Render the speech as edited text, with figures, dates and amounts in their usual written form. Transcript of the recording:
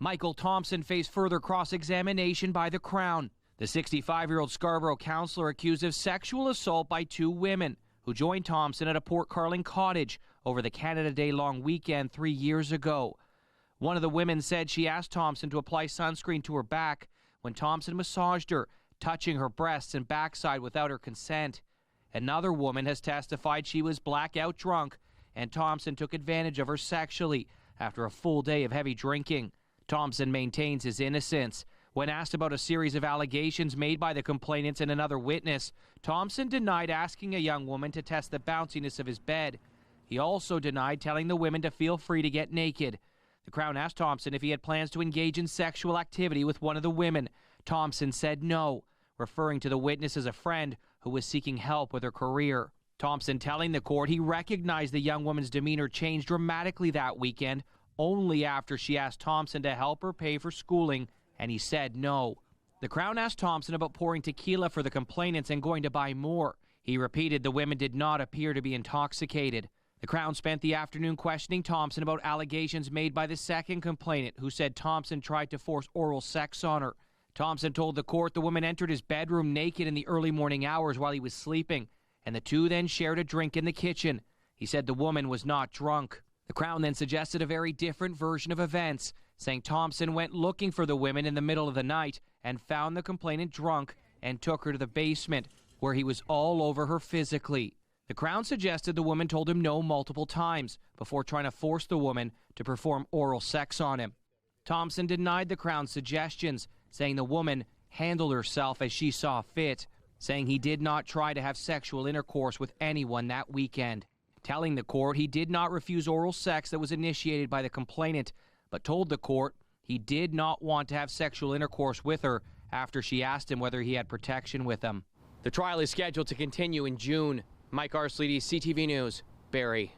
Michael Thompson faced further cross-examination by the Crown. The 65-year-old Scarborough councillor accused of sexual assault by two women who joined Thompson at a Port Carling cottage over the Canada Day long weekend 3 years ago. One of the women said she asked Thompson to apply sunscreen to her back when Thompson massaged her, touching her breasts and backside without her consent. Another woman has testified she was blackout drunk and Thompson took advantage of her sexually after a full day of heavy drinking. Thompson maintains his innocence. When asked about a series of allegations made by the complainants and another witness, Thompson denied asking a young woman to test the bounciness of his bed. He also denied telling the women to feel free to get naked. The Crown asked Thompson if he had plans to engage in sexual activity with one of the women. Thompson said no, referring to the witness as a friend who was seeking help with her career. Thompson telling the court he recognized the young woman's demeanor changed dramatically that weekend, only after she asked Thompson to help her pay for schooling, and he said no. The Crown asked Thompson about pouring tequila for the complainants and going to buy more. He repeated the women did not appear to be intoxicated. The Crown spent the afternoon questioning Thompson about allegations made by the second complainant, who said Thompson tried to force oral sex on her. Thompson told the court the woman entered his bedroom naked in the early morning hours while he was sleeping, and the two then shared a drink in the kitchen. He said the woman was not drunk. The Crown then suggested a very different version of events, saying Thompson went looking for the women in the middle of the night and found the complainant drunk and took her to the basement, where he was all over her physically. The Crown suggested the woman told him no multiple times before trying to force the woman to perform oral sex on him. Thompson denied the Crown's suggestions, saying the woman handled herself as she saw fit, saying he did not try to have sexual intercourse with anyone that weekend. Telling the court he did not refuse oral sex that was initiated by the complainant, but told the court he did not want to have sexual intercourse with her after she asked him whether he had protection with him. The trial is scheduled to continue in June. Mike Arsleedy, CTV News, Barrie.